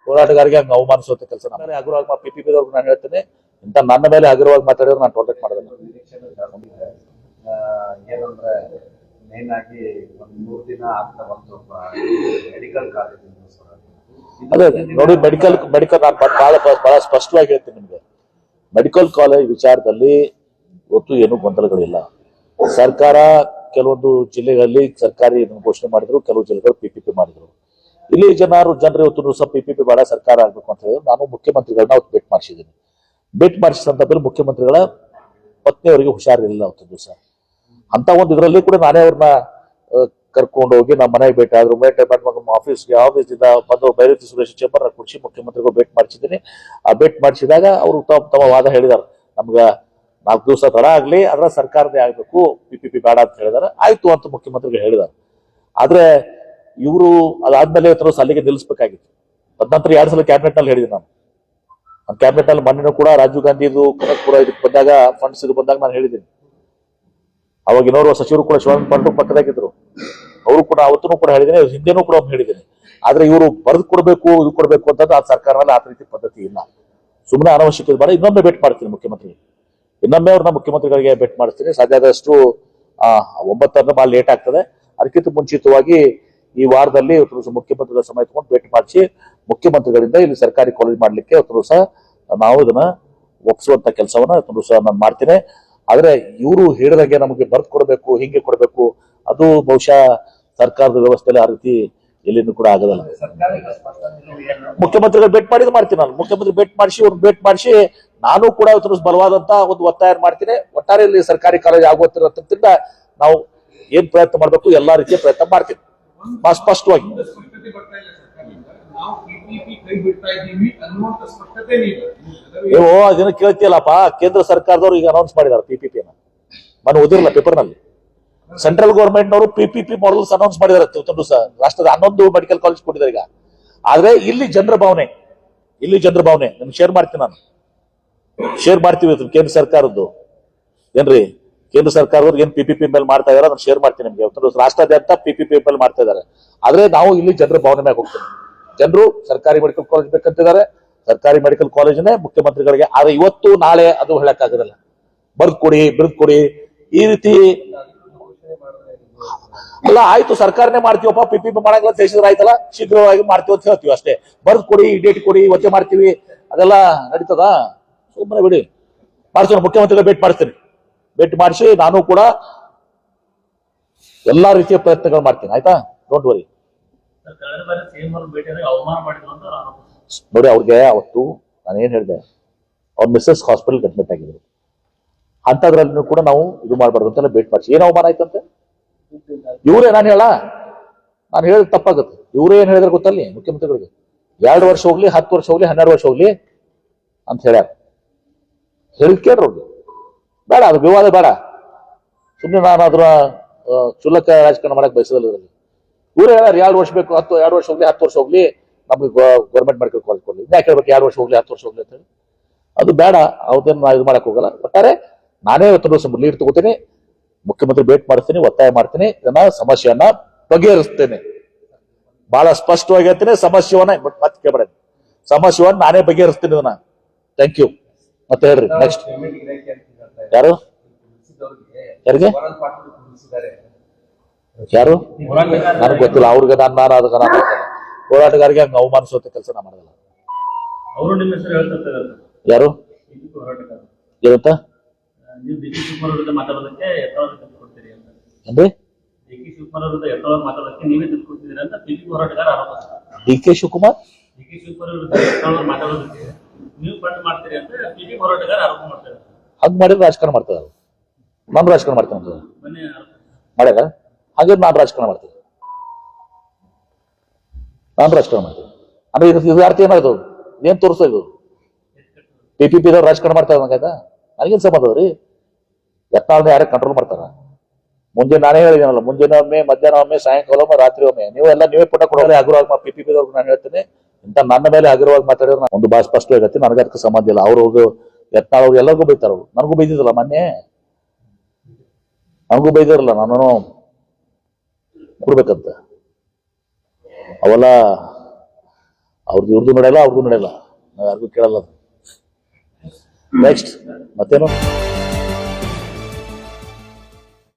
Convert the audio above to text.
ಹೋರಾಟಗಾರಿಗೆ ಹಂಗೆ ಅವಮಾನಿಸುವಂತ ಕೆಲಸ ಮೇಲೆ ಹಗುರವಾಗಿ PPP ನಾನು ಹೇಳ್ತೇನೆ. ಇಂಥ ನನ್ನ ಮೇಲೆ ಹಗುರವಾಗಿ ಮಾತಾಡಿದ್ರೆ ನಾನು ಟೋಲೆಟ್ ಮಾಡೋದಿಲ್ಲ. ಏನಂದ್ರೆ ಮೇನ್ ಆಗಿ ಒಂದು 3 ದಿನ ಆಗ್ತಾ ಒಂದು ಮೆಡಿಕಲ್ ಕಾಲೇಜ್ ಅದೇ ನೋಡಿ, ಮೆಡಿಕಲ್ ನಾನು ಬಹಳ ಸ್ಪಷ್ಟವಾಗಿ ಹೇಳ್ತೀನಿ ನಿಮ್ಗೆ. ಮೆಡಿಕಲ್ ಕಾಲೇಜ್ ವಿಚಾರದಲ್ಲಿ ಇವತ್ತು ಏನು ಗೊಂದಲಗಳಿಲ್ಲ. ಸರ್ಕಾರ ಕೆಲವೊಂದು ಜಿಲ್ಲೆಗಳಲ್ಲಿ ಸರ್ಕಾರಿ ಘೋಷಣೆ ಮಾಡಿದ್ರು, ಕೆಲವು ಜಿಲ್ಲೆಗಳು PPP ಮಾಡಿದ್ರು. ಇಲ್ಲಿ ಜನರು ಇವತ್ತು ಸಹ PPP ಬೇಡ, ಸರ್ಕಾರ ಆಗ್ಬೇಕು ಅಂತ ಹೇಳಿದ್ರು. ನಾನು ಮುಖ್ಯಮಂತ್ರಿಗಳನ್ನ ಅವತ್ತು ಭೇಟಿ ಮಾಡಿಸಿದ್ದೀನಿ. ಭೇಟಿ ಮಾಡಿಸಿದ ಸಂದರ್ಭದಲ್ಲಿ ಮುಖ್ಯಮಂತ್ರಿಗಳ ಪತ್ನಿಯವರಿಗೆ ಹುಷಾರಿರಲಿಲ್ಲ ಅವತ್ತು ದಿವಸ. ಅಂತ ಒಂದು ಇದರಲ್ಲಿ ಕೂಡ ನಾನೇ ಅವ್ರನ್ನ ಕರ್ಕೊಂಡು ಹೋಗಿ ನಮ್ಮ ಮನೆಗೆ ಭೇಟಿ ಆದ್ರು. ಆಫೀಸ್ಗೆ ಆಫೀಸಿಂದ ಬಂದು ಬೈರತಿ ಸುರೇಶ್ ಚೇಂಬರ್ ಕುಡಿಸಿ ಮುಖ್ಯಮಂತ್ರಿಗಳು ಭೇಟಿ ಮಾಡಿಸಿದ್ದೀನಿ. ಆ ಭೇಟಿ ಮಾಡಿಸಿದಾಗ ಅವರು ತಮ್ಮ ವಾದ ಹೇಳಿದಾರೆ, ನಮ್ಗ 4 ದಿವಸ ತಡ ಆಗ್ಲಿ, ಅದರ ಸರ್ಕಾರದೇ ಆಗ್ಬೇಕು, PPP ಬೇಡ ಅಂತ ಹೇಳಿದಾರೆ. ಆಯ್ತು ಅಂತ ಮುಖ್ಯಮಂತ್ರಿಗಳು ಹೇಳಿದಾರೆ. ಆದ್ರೆ ಇವರು ಅದಾದ್ಮೇಲೆ ಅಲ್ಲಿಗೆ ನಿಲ್ಲಿಸಬೇಕಾಗಿತ್ತು. ತದನಂತರ 2 ಸಲ ಕ್ಯಾಬಿನೆಟ್ ನಲ್ಲಿ ಹೇಳಿದ್ದೀನಿ ನಾನು. ಕ್ಯಾಬಿನೆಟ್ ನಲ್ಲಿ ಮೊನ್ನೆ ಕೂಡ ರಾಜೀವ್ ಗಾಂಧಿದು ಕನಕಪುರ ಇದಕ್ಕೆ ಬಂದಾಗ ಫಂಡ್ಸ್ ಇದು ಬಂದಾಗ ನಾನು ಹೇಳಿದ್ದೀನಿ. ಅವಾಗ ಇನ್ನೋರ್ವ ಸಚಿವರು ಕೂಡ ಶಿವಾನಂದ ಪಾಟೀಲ್ ಪಕ್ಕದಾಗಿದ್ರು. ಅವರು ಕೂಡ ಅವತ್ತೂ ಕೂಡ ಹೇಳಿದ್ದೀನಿ, ಹಿಂದೆನೂ ಕೂಡ ಹೇಳಿದ್ದೀನಿ. ಆದ್ರೆ ಇವರು ಬರೆದು ಕೊಡ್ಬೇಕು, ಇದು ಕೊಡ್ಬೇಕು ಅಂತಂದ್ರೆ ಆ ಸರ್ಕಾರದಲ್ಲಿ ಆ ರೀತಿ ಪದ್ಧತಿ ಇಲ್ಲ. ಸುಮ್ಮನೆ ಅನವಶ್ಯಕ ಬೇಡ. ಇನ್ನೊಮ್ಮೆ ಭೇಟಿ ಮಾಡ್ತೀನಿ ಮುಖ್ಯಮಂತ್ರಿ, ಇನ್ನೊಮ್ಮೆ ಅವ್ರನ್ನ ಮುಖ್ಯಮಂತ್ರಿಗಳಿಗೆ ಭೇಟಿ ಮಾಡ್ತೀನಿ. ಸಾಧ್ಯ ಆದಷ್ಟು 9 ಭಾಳ ಲೇಟ್ ಆಗ್ತದೆ. ಅದಕ್ಕಿಂತ ಮುಂಚಿತವಾಗಿ ಈ ವಾರದಲ್ಲಿ ಮುಖ್ಯಮಂತ್ರಿಗಳ ಸಮಯ ತಗೊಂಡು ಭೇಟಿ ಮಾಡಿಸಿ ಮುಖ್ಯಮಂತ್ರಿಗಳಿಂದ ಇಲ್ಲಿ ಸರ್ಕಾರಿ ಕಾಲೇಜ್ ಮಾಡ್ಲಿಕ್ಕೆ ಸಹ ನಾವು ಇದನ್ನ ಒಪ್ಪಿಸುವಂತ ಕೆಲಸವನ್ನ ಸಹ ನಾನು ಮಾಡ್ತೇನೆ. ಆದ್ರೆ ಇವರು ಹೇಳಿದಂಗೆ ನಮಗೆ ಬರ್ದು ಕೊಡಬೇಕು, ಹಿಂಗೆ ಕೊಡಬೇಕು, ಅದು ಬಹುಶಃ ಸರ್ಕಾರದ ವ್ಯವಸ್ಥೆಯಲ್ಲಿ ಆ ರೀತಿ ಎಲ್ಲಿನೂ ಕೂಡ ಆಗೋದಲ್ಲ. ಮುಖ್ಯಮಂತ್ರಿಗಳು ಭೇಟಿ ಮಾಡಿದ್ ಮಾಡ್ತೀನಿ ನಾನು. ಮುಖ್ಯಮಂತ್ರಿ ಭೇಟಿ ಮಾಡಿಸಿ ನಾನು ಕೂಡ ಬಲವಾದಂತ ಒಂದು ಒತ್ತಾಯ ಮಾಡ್ತೀನಿ. ಒಟ್ಟಾರೆ ಇಲ್ಲಿ ಸರ್ಕಾರಿ ಕಾಲೇಜ್ ಆಗುತ್ತಿರೋದ್ರಿಂದ ನಾವು ಏನ್ ಪ್ರಯತ್ನ ಮಾಡ್ಬೇಕು, ಎಲ್ಲಾ ರೀತಿಯ ಪ್ರಯತ್ನ ಮಾಡ್ತೀನಿ ಸ್ಪಷ್ಟವಾಗಿ. ನೀವು ಅದನ್ನ ಕೇಳ್ತಿಯಲ್ಲಪ್ಪ, ಕೇಂದ್ರ ಸರ್ಕಾರದವರು ಈಗ ಅನೌನ್ಸ್ ಮಾಡಿದ್ದಾರೆ PPP ನಾನು ಓದಿರಲ್ಲ ಪೇಪರ್ ನಲ್ಲಿ. ಸೆಂಟ್ರಲ್ ಗವರ್ಮೆಂಟ್ ನವರು PPP ಮಾಡಲ್ಸ್ ಅನೌನ್ಸ್ ಮಾಡಿದ್ದಾರೆ. ರಾಷ್ಟ್ರದ 11 ಮೆಡಿಕಲ್ ಕಾಲೇಜ್ ಕೊಟ್ಟಿದ್ದಾರೆ ಈಗ. ಆದ್ರೆ ಇಲ್ಲಿ ಜನರ ಭಾವನೆ ನಿಮ್ಗೆ ಶೇರ್ ಮಾಡ್ತೀನಿ ನಾನು. ಶೇರ್ ಮಾಡ್ತೀವಿ ಕೇಂದ್ರ ಸರ್ಕಾರದ್ದು ಏನ್ರಿ, ಕೇಂದ್ರ ಸರ್ಕಾರದವ್ರು ಏನ್ PPP ಮೇಲೆ ಮಾಡ್ತಾ ಇದಾರೆ ನಾನು ಶೇರ್ ಮಾಡ್ತೀನಿ ನಿಮ್ಗೆ. ರಾಷ್ಟ್ರಾದ್ಯಂತ PPP ಮೇಲೆ ಮಾಡ್ತಾ ಇದ್ದಾರೆ. ಆದ್ರೆ ನಾವು ಇಲ್ಲಿ ಜನರ ಭಾವನೆ ಮೇಲೆ ಹೋಗ್ತೀವಿ. ಜನರು ಸರ್ಕಾರಿ ಮೆಡಿಕಲ್ ಕಾಲೇಜ್ ಬೇಕಂತಿದ್ದಾರೆ. ಸರ್ಕಾರಿ ಮೆಡಿಕಲ್ ಕಾಲೇಜನ್ನೇ ಮುಖ್ಯಮಂತ್ರಿಗಳಿಗೆ. ಆದ್ರೆ ಇವತ್ತು ನಾಳೆ ಅದು ಹೇಳಕ್ಕಾಗೋದಿಲ್ಲ. ಬಿರುದು ಕೊಡಿ ಈ ರೀತಿ ಅಲ್ಲ. ಆಯ್ತು, ಸರ್ಕಾರನೇ ಮಾಡ್ತೀವಪ್ಪ, PPP ಮಾಡಂಗಿಲ್ಲ ದೇಶದ ಆಯ್ತಲ್ಲ, ಶೀಘ್ರವಾಗಿ ಮಾಡ್ತೀವಿ ಅಂತ ಹೇಳ್ತೀವಿ ಅಷ್ಟೇ. ಬರ್ದು ಕೊಡಿ, ಡೇಟ್ ಕೊಡಿ, ಇವತ್ತೇ ಮಾಡ್ತೀವಿ, ಅದೆಲ್ಲ ನಡೀತದ? ಸುಮ್ಮನೆ ಬಿಡಿ. ಮಾಡ್ತೀನಿ, ಮುಖ್ಯಮಂತ್ರಿಗಳು ಭೇಟಿ ಮಾಡಿಸಿ ನಾನು ಕೂಡ ಎಲ್ಲಾ ರೀತಿಯ ಪ್ರಯತ್ನಗಳು ಮಾಡ್ತೀನಿ. ಆಯ್ತಾ, ಡೋಂಟ್ ವರಿ. ನೋಡಿ, ಅವ್ರಿಗೆ ಅವತ್ತು ನಾನು ಏನ್ ಹೇಳಿದೆ, ಅವ್ರ ಮಿಸ್ಸಸ್ ಹಾಸ್ಪಿಟಲ್ ಅಡ್ಮಿಟ್ ಆಗಿದ್ರು. ಅಂತದ್ರಲ್ಲೂ ಕೂಡ ನಾವು ಇದು ಮಾಡ್ಬಾರ್ದು ಅಂತೆಲ್ಲ ಭೇಟಿ ಮಾಡಿಸಿ. ಏನ್ ಅವಮಾನ ಆಯ್ತಂತೆ ಇವರೇ, ನಾನು ಹೇಳಿದ ತಪ್ಪಾಗುತ್ತೆ. ಇವರೇ ಏನ್ ಹೇಳಿದ್ರೆ ಗೊತ್ತಲ್ಲಿ ಮುಖ್ಯಮಂತ್ರಿಗಳಿಗೆ, 2 ವರ್ಷ ಹೋಗ್ಲಿ, 10 ವರ್ಷ ಹೋಗ್ಲಿ, 12 ವರ್ಷ ಹೋಗ್ಲಿ ಅಂತ ಹೇಳ್ಯಾರ. ಕೇಳ್ರಿ ಬೇಡ, ಅದು ವಿವಾದ ಬೇಡ. ಸುಮ್ಮನೆ ನಾನು ಅದ್ರ ಕ್ಷುಲ್ಲಕ ರಾಜಕಾರಣ ಮಾಡಕ್ ಬಯಸೋದಿಲ್ಲ. ಇದರಲ್ಲಿ ಇವರೇ ಹೇಳ್ಯಾರ 2 ವರ್ಷ ಬೇಕು, 2 ವರ್ಷ ಹೋಗ್ಲಿ, 10 ವರ್ಷ ಹೋಗ್ಲಿ, ನಮ್ಗೆ ಗೌರ್ಮೆಂಟ್ ಮೆಡಿಕಲ್ ಕಾಲೇಜ್ ಕೊಡ್ಲಿ. ಯಾಕೆ ಹೇಳ್ಬೇಕು 2 ವರ್ಷ ಹೋಗ್ಲಿ, 10 ವರ್ಷ ಹೋಗ್ಲಿ ಅಂತ ಹೇಳಿ? ಅದು ಬೇಡ. ಅವತ್ತೇನು ನಾ ಇದು ಮಾಡಕ್ ಹೋಗಲ್ಲ. ಒಟ್ಟಾರೆ ನಾನೇ ಲೀಡ್ ತಗೋತೀನಿ, ಮುಖ್ಯಮಂತ್ರಿ ಭೇಟಿ ಮಾಡ್ತೀನಿ, ಒತ್ತಾಯ ಮಾಡ್ತೀನಿ, ಇದನ್ನ ಸಮಸ್ಯೆಯನ್ನ ಬಗೆಹರಿಸ್ತೇನೆ. ಬಹಳ ಸ್ಪಷ್ಟವಾಗಿ ಹೇಳ್ತೀನಿ, ಸಮಸ್ಯೆವನ್ನ ಮತ್ತೆ ಕೇಳಬೇಡ, ಸಮಸ್ಯೆವನ್ನ ನಾನೇ ಬಗೆಹರಿಸ್ತೀನಿ ಇದನ್ನ. Thank you. ಮತ್ತೆ ಹೇಳ್ರಿ ನೆಕ್ಸ್ಟ್. ಯಾರು ನನಗೆ ಗೊತ್ತಿಲ್ಲ. ಅವ್ರಿಗೆ ನಾನು ಅದಕ್ಕೆ ಹೋರಾಟಗಾರಿಗೆ ಹಂಗೆ ಅವಮಾನಿಸುವಂತ ಕೆಲಸ ನಾ ಮಾಡೋದಿಲ್ಲ. ಯಾರು ಏನಂತ DK ಶಿವಕುಮಾರ್ ಹಂಗ್ ಮಾಡಿದ್ರೆ ರಾಜಕಾರಣ ಮಾಡ್ತಾರೆ. ನಾನು ರಾಜಕಾರಣ ಮಾಡ್ತೇನೆ ಮಾಡ್ಯಾರ ಹಾಗೆ ನಾನು ರಾಜಕಾರಣ ಮಾಡ್ತೀನಿ. ಅಂದ್ರೆ ಇದು ಅರ್ಥ ಏನಾಯ್ತು, ಏನ್ ತೋರಿಸ್ತಾ ಇದು? PPP ರಾಜಕಾರಣ ಮಾಡ್ತಾರೆ ನಂಗಾಯ್ತಾ? ನನಗೇನ್ ಸಂಬಂಧ ರೀ? ಯತ್ನಾಳ್ನ ಯಾರೇ ಕಂಟ್ರೋಲ್ ಮಾಡ್ತಾರ? ಮುಂಜಾನೆ ನಾನೇ ಹೇಳಿದ್ದೀನಲ್ಲ, ಮುಂಜಾನೆ ಒಮ್ಮೆ, ಮಧ್ಯಾಹ್ನ ಒಮ್ಮೆ, ಸಾಯಂಕಾಲ ಒಮ್ಮೆ, ರಾತ್ರಿ ಒಮ್ಮೆ ನೀವೇ ಪುಟ ಕೊಡೋರೆ. ಹಗುರವಾಗಿ PPP ನಾನು ಹೇಳ್ತೇನೆ, ಇಂತ ನನ್ನ ಮೇಲೆ ಹಗುರವಾಗಿ ಮಾತಾಡಿದ್ರೆ ಒಂದು ಭಾಳ ಸ್ಪಷ್ಟವಾಗಿ ಹೇಳ್ತೀನಿ, ನನಗೆ ಅದಕ್ಕೆ ಸಂಬಂಧ ಇಲ್ಲ. ಅವ್ರು ಯತ್ನಾಳ್ ಅವ್ರು ಎಲ್ಲರಿಗೂ ಬೈತಾರ. ನನಗೂ ಬೈದಿದ್ದಲ್ಲ ಮೊನ್ನೆ, ನನಗೂ ಬೈದಿರಲ್ಲ, ನಾನು ಕೊಡ್ಬೇಕಂತ. ಅವೆಲ್ಲ ಇವ್ರದ್ದು ನಡೆಯಲ್ಲ, ಅವ್ರದ್ದು ನಡೆಯಲ್ಲ, ನಾವು ಯಾರಿಗೂ ಕೇಳಲ್ಲ. ನೆಕ್ಸ್ಟ್ ಮತ್ತೇನು?